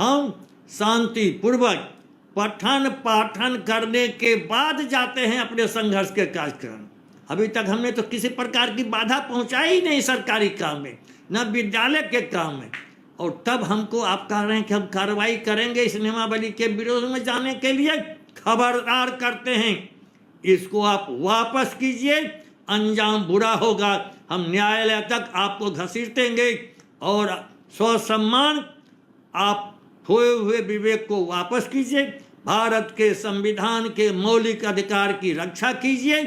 हम शांति पूर्वक पठन पाठन करने के बाद जाते हैं अपने संघर्ष के कार्यक्रम। अभी तक हमने तो किसी प्रकार की बाधा पहुंचाई ही नहीं सरकारी काम में, न विद्यालय के काम में, और तब हमको आप कह रहे हैं कि हम कार्रवाई करेंगे इस नियमावली के विरोध में जाने के लिए। खबरदार करते हैं, इसको आप वापस कीजिए, अंजाम बुरा होगा। हम न्यायालय तक आपको घसीटेंगे और स्वसम्मान, आप खोए हुए विवेक को वापस कीजिए, भारत के संविधान के मौलिक अधिकार की रक्षा कीजिए,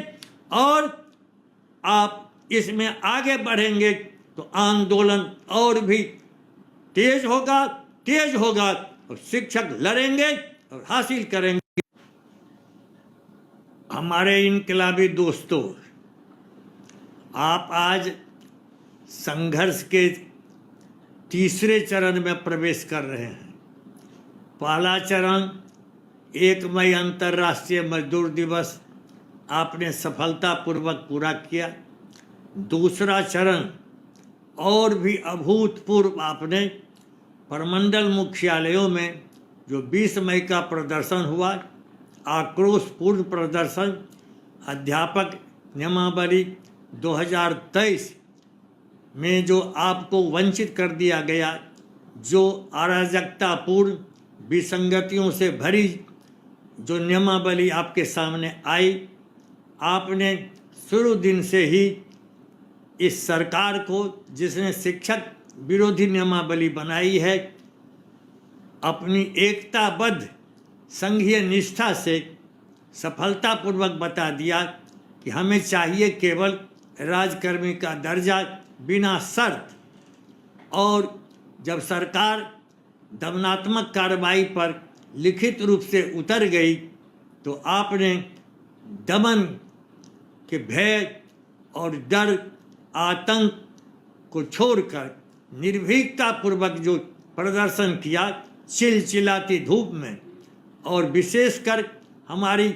और आप इसमें आगे बढ़ेंगे तो आंदोलन और भी तेज होगा और शिक्षक लड़ेंगे और हासिल करेंगे। हमारे इनकलाबी दोस्तों, आप आज संघर्ष के तीसरे चरण में प्रवेश कर रहे हैं। पहला चरण 1 मई अंतर्राष्ट्रीय मजदूर दिवस आपने सफलतापूर्वक पूरा किया। दूसरा चरण और भी अभूतपूर्व आपने प्रमंडल मुख्यालयों में जो 20 मई का प्रदर्शन हुआ, आक्रोशपूर्ण प्रदर्शन, अध्यापक नियमावली 2023 में जो आपको वंचित कर दिया गया, जो अराजकतापूर्ण विसंगतियों से भरी जो नियमावली आपके सामने आई, आपने शुरू दिन से ही इस सरकार को, जिसने शिक्षक विरोधी नियमावली बनाई है, अपनी एकताबद्ध संघीय निष्ठा से सफलतापूर्वक बता दिया कि हमें चाहिए केवल राजकर्मी का दर्जा बिना शर्त। और जब सरकार दमनात्मक कार्रवाई पर लिखित रूप से उतर गई तो आपने दमन के भय और डर, आतंक को छोड़कर निर्भीकतापूर्वक जो प्रदर्शन किया चिलचिलाती धूप में, और विशेषकर हमारी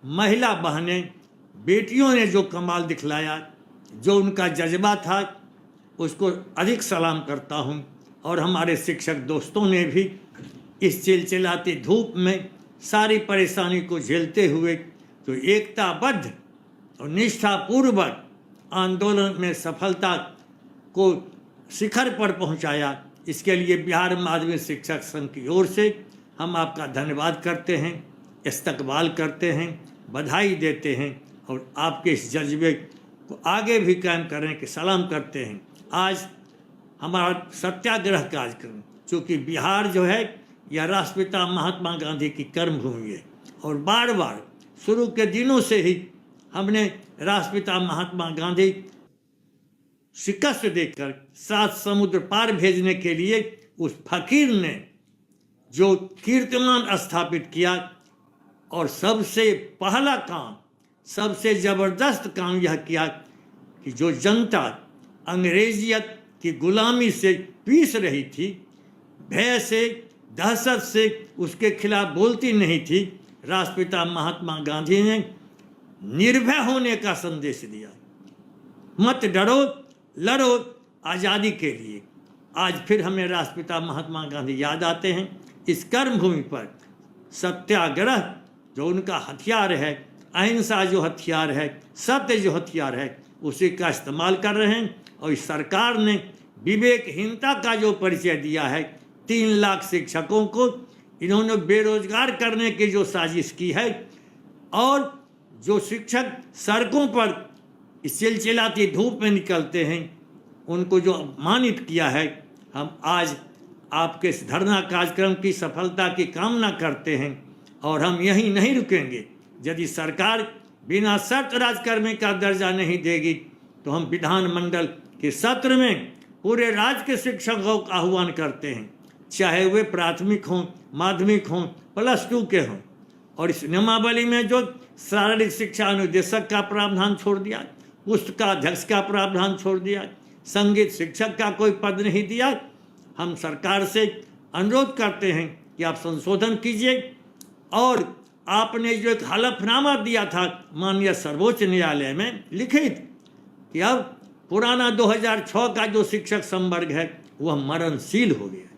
महिला बहनें, बेटियों ने जो कमाल दिखलाया, जो उनका जज्बा था, उसको अधिक सलाम करता हूँ। और हमारे शिक्षक दोस्तों ने भी इस चिलचिलाती धूप में सारी परेशानी को झेलते हुए तो एकताबद्ध और निष्ठापूर्वक आंदोलन में सफलता को शिखर पर पहुंचाया। इसके लिए बिहार माध्यमिक शिक्षक संघ की ओर से हम आपका धन्यवाद करते हैं, इस्तकबाल करते हैं, बधाई देते हैं और आपके इस जज्बे को आगे भी कायम करने के सलाम करते हैं। आज हमारा सत्याग्रह कार्यक्रम, चूँकि बिहार जो है यह राष्ट्रपिता महात्मा गांधी की कर्मभूमि है, और बार बार शुरू के दिनों से ही हमने राष्ट्रपिता महात्मा गांधी शिकस्त देकर 7 समुद्र पार भेजने के लिए उस फकीर ने जो कीर्तिमान स्थापित किया, और सबसे पहला काम, सबसे ज़बरदस्त काम यह किया कि जो जनता अंग्रेजियत की गुलामी से पीस रही थी, भय से, दहशत से उसके खिलाफ बोलती नहीं थी, राष्ट्रपिता महात्मा गांधी ने निर्भय होने का संदेश दिया। मत डरो, लड़ो आज़ादी के लिए। आज फिर हमें राष्ट्रपिता महात्मा गांधी याद आते हैं। इस कर्मभूमि पर सत्याग्रह जो उनका हथियार है, अहिंसा जो हथियार है, सत्य जो हथियार है, उसी का इस्तेमाल कर रहे हैं। और इस सरकार ने विवेकहीनता का जो परिचय दिया है, 3 लाख शिक्षकों को इन्होंने बेरोजगार करने की जो साजिश की है, और जो शिक्षक सड़कों पर इस चिलचिलाती धूप में निकलते हैं, उनको जो अपमानित किया है, हम आज आपके इस धरना कार्यक्रम की सफलता की कामना करते हैं। और हम यहीं नहीं रुकेंगे। यदि सरकार बिना शर्त राजकर्मी का दर्जा नहीं देगी तो हम विधानमंडल के सत्र में पूरे राज्य के शिक्षकों का आह्वान करते हैं, चाहे वे प्राथमिक हों, माध्यमिक हों, +2 के हों। और इस नियमावली में जो शारीरिक शिक्षा अनुदेशक का प्रावधान छोड़ दिया, पुस्तकाध्यक्ष का प्रावधान छोड़ दिया, संगीत शिक्षक का कोई पद नहीं दिया, हम सरकार से अनुरोध करते हैं कि आप संशोधन कीजिए। और आपने जो एक हलफनामा दिया था माननीय सर्वोच्च न्यायालय में लिखित कि अब पुराना 2006 का जो शिक्षक संवर्ग है वह मरणशील हो गया,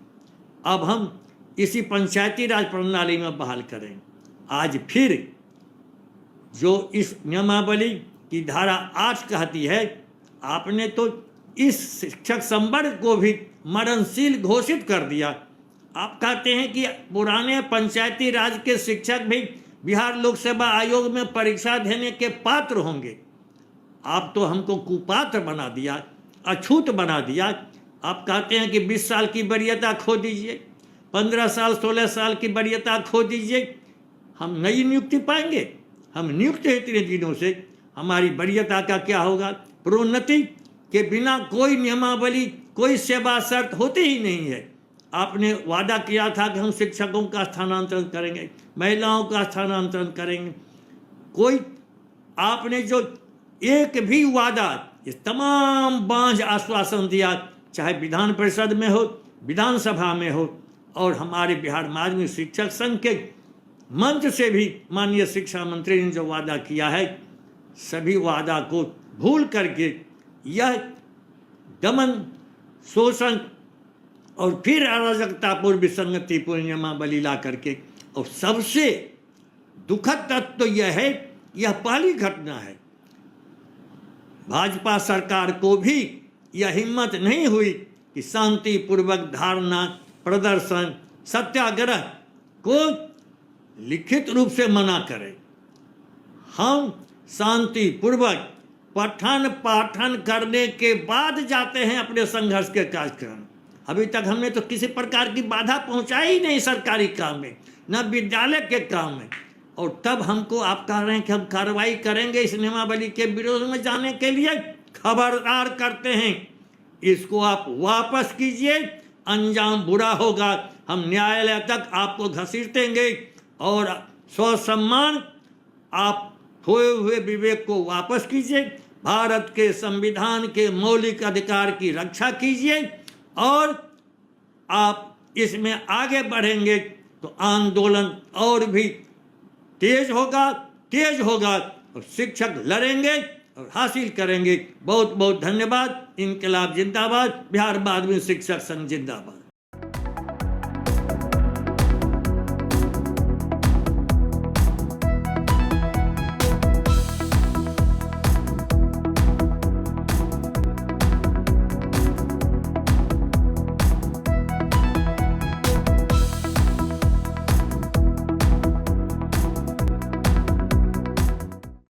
अब हम इसी पंचायती राज प्रणाली में बहाल करें। आज फिर जो इस नियमावली की धारा 8 कहती है, आपने तो इस शिक्षक संवर्ग को भी मरणशील घोषित कर दिया। आप कहते हैं कि पुराने पंचायती राज के शिक्षक भी बिहार लोक सेवा आयोग में परीक्षा देने के पात्र होंगे। आप तो हमको कुपात्र बना दिया, अछूत बना दिया। आप कहते हैं कि 20 साल की वरीयता खो दीजिए, 15 साल 16 साल की वरीयता खो दीजिए, हम नई नियुक्ति पाएंगे। हम नियुक्त हैं इतने दिनों से, हमारी वरीयता का क्या होगा? प्रोन्नति के बिना कोई नियमावली, कोई सेवा शर्त होती ही नहीं है। आपने वादा किया था कि हम शिक्षकों का स्थानांतरण करेंगे, महिलाओं का स्थानांतरण करेंगे। कोई आपने जो एक भी वादा, ये तमाम बांझ आश्वासन दिया, चाहे विधान परिषद में हो, विधानसभा में हो, और हमारे बिहार माध्यमिक शिक्षक संघ के मंच से भी माननीय शिक्षा मंत्री ने जो वादा किया है, सभी वादा को भूल करके यह दमन, शोषण और फिर अराजकतापूर्ण विसंगतिपूर्ण नियमावली ला करके, और सबसे दुखद तथ्य तो यह है, यह पहली घटना है। भाजपा सरकार को भी यह हिम्मत नहीं हुई कि शांतिपूर्वक धारणा, प्रदर्शन, सत्याग्रह को लिखित रूप से मना करें। हम शांतिपूर्वक पठन पाठन करने के बाद जाते हैं अपने संघर्ष के कार्यक्रम। अभी तक हमने तो किसी प्रकार की बाधा पहुंचाई ही नहीं सरकारी काम में, न विद्यालय के काम में, और तब हमको आप कह रहे हैं कि हम कार्रवाई करेंगे इस नियमावली के विरोध में जाने के लिए। खबरदार करते हैं, इसको आप वापस कीजिए, अंजाम बुरा होगा। हम न्यायालय तक आपको घसीटेंगे, और स्वसम्मान, आप खोए हुए विवेक को वापस कीजिए, भारत के संविधान के मौलिक अधिकार की रक्षा कीजिए, और आप इसमें आगे बढ़ेंगे तो आंदोलन और भी तेज होगा, और शिक्षक लड़ेंगे और हासिल करेंगे। बहुत बहुत धन्यवाद। इनकलाब जिंदाबाद, बिहार माध्यमिक शिक्षक संघ जिंदाबाद।